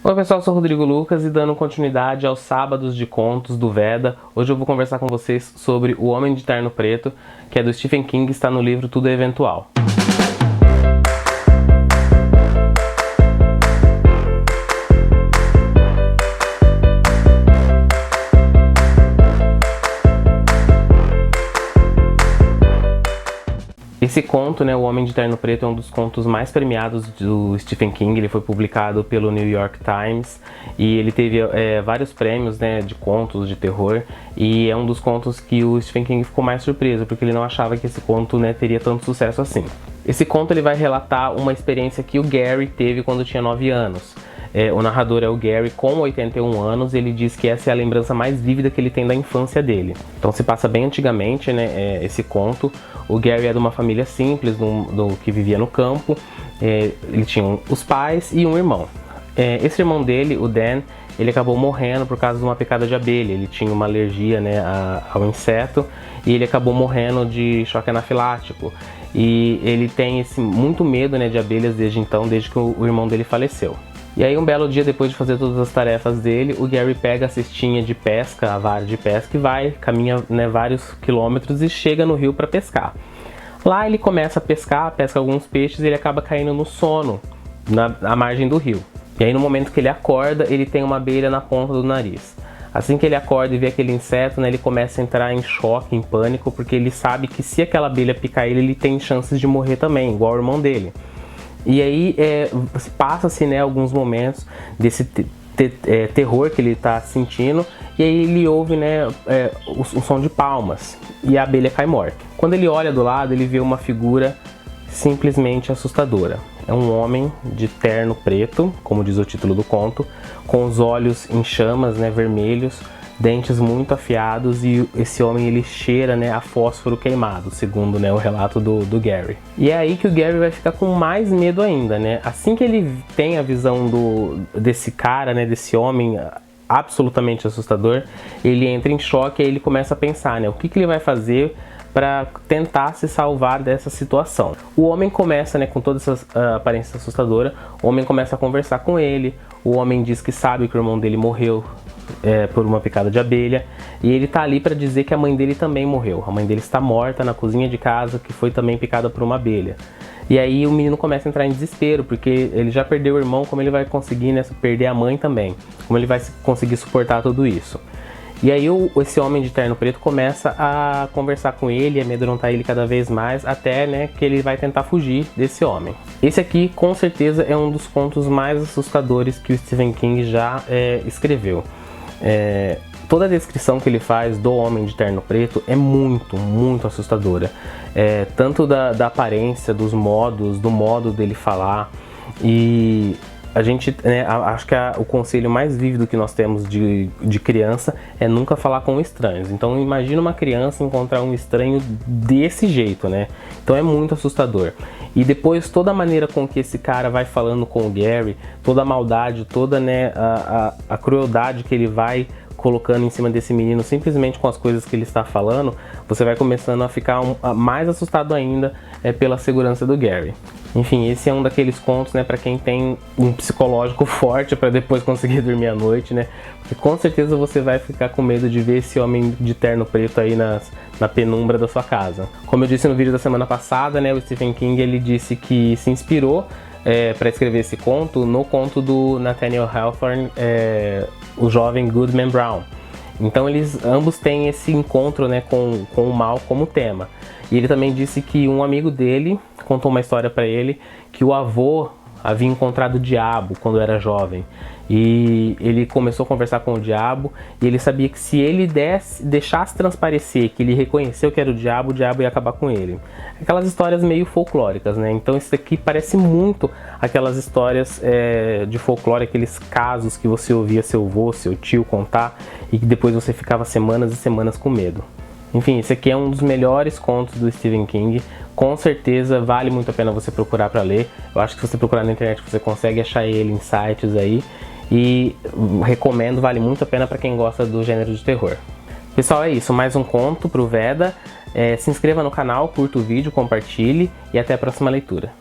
Oi pessoal, eu sou o Rodrigo Lucas e dando continuidade aos sábados de contos do Veda, hoje eu vou conversar com vocês sobre O Homem de Terno Preto, que é do Stephen King, está no livro Tudo é Eventual. Esse conto, O Homem de Terno Preto, é um dos contos mais premiados do Stephen King. Ele foi publicado pelo New York Times e ele teve vários prêmios de contos de terror, e é um dos contos que o Stephen King ficou mais surpreso, porque ele não achava que esse conto teria tanto sucesso assim. Esse conto ele vai relatar uma experiência que o Gary teve quando tinha 9 anos. O narrador é o Gary, com 81 anos, ele diz que essa é a lembrança mais vívida que ele tem da infância dele. Então se passa bem antigamente, esse conto. O Gary é de uma família simples, que vivia no campo. Ele tinha os pais e um irmão. Esse irmão dele, o Dan, ele acabou morrendo por causa de uma picada de abelha. Ele tinha uma alergia ao inseto e ele acabou morrendo de choque anafilático. E ele tem muito medo de abelhas desde então, desde que o irmão dele faleceu. E aí um belo dia, depois de fazer todas as tarefas dele, o Gary pega a cestinha de pesca, a vara de pesca, e caminha vários quilômetros e chega no rio para pescar. Lá ele começa a pesca alguns peixes e ele acaba caindo no sono, à margem do rio. E aí no momento que ele acorda, ele tem uma abelha na ponta do nariz. Assim que ele acorda e vê aquele inseto, ele começa a entrar em choque, em pânico, porque ele sabe que se aquela abelha picar ele tem chances de morrer também, igual o irmão dele. E aí passa-se alguns momentos desse terror que ele está sentindo, e aí ele ouve o som de palmas e a abelha cai morta. Quando ele olha do lado, ele vê uma figura simplesmente assustadora. É um homem de terno preto, como diz o título do conto, com os olhos em chamas, vermelhos, dentes muito afiados, e esse homem ele cheira a fósforo queimado, segundo o relato do Gary. E é aí que o Gary vai ficar com mais medo ainda, Assim que ele tem a visão desse cara, desse homem absolutamente assustador, ele entra em choque e ele começa a pensar, o que ele vai fazer para tentar se salvar dessa situação. O homem começa, com toda essa aparência assustadora, o homem começa a conversar com ele. O homem diz que sabe que o irmão dele morreu por uma picada de abelha, e ele tá ali para dizer que a mãe dele também morreu. A mãe dele está morta na cozinha de casa, que foi também picada por uma abelha. E aí o menino começa a entrar em desespero, porque ele já perdeu o irmão, como ele vai conseguir perder a mãe também? Como ele vai conseguir suportar tudo isso? E aí esse homem de terno preto começa a conversar com ele, a amedrontar ele cada vez mais, até que ele vai tentar fugir desse homem. Esse aqui, com certeza, é um dos contos mais assustadores que o Stephen King já escreveu. Toda a descrição que ele faz do Homem de Terno Preto é muito, muito assustadora. Tanto da aparência, do modo dele falar. E a gente, acho que o conselho mais vívido que nós temos de criança é nunca falar com estranhos. Então imagina uma criança encontrar um estranho desse jeito, Então é muito assustador. E depois toda a maneira com que esse cara vai falando com o Gary, toda a maldade, toda a crueldade que ele vai colocando em cima desse menino, simplesmente com as coisas que ele está falando, você vai começando a ficar mais assustado ainda pela segurança do Gary. Enfim, esse é um daqueles contos, para quem tem um psicológico forte para depois conseguir dormir à noite, Porque com certeza você vai ficar com medo de ver esse homem de terno preto aí na penumbra da sua casa. Como eu disse no vídeo da semana passada, o Stephen King ele disse que se inspirou para escrever esse conto no conto do Nathaniel Hawthorne, o jovem Goodman Brown. Então eles ambos têm esse encontro com o mal como tema. E ele também disse que um amigo dele contou uma história para ele que o avô havia encontrado o diabo quando era jovem. E ele começou a conversar com o diabo, e ele sabia que se ele deixasse transparecer que ele reconheceu que era o diabo ia acabar com ele. Aquelas histórias meio folclóricas, Então isso aqui parece muito aquelas histórias de folclore, aqueles casos que você ouvia seu avô, seu tio contar, e que depois você ficava semanas e semanas com medo. Enfim, esse aqui é um dos melhores contos do Stephen King. Com certeza vale muito a pena você procurar para ler. Eu acho que se você procurar na internet você consegue achar ele em sites aí. E recomendo, vale muito a pena para quem gosta do gênero de terror. Pessoal, é isso. Mais um conto pro Veda. Se inscreva no canal, curta o vídeo, compartilhe e até a próxima leitura.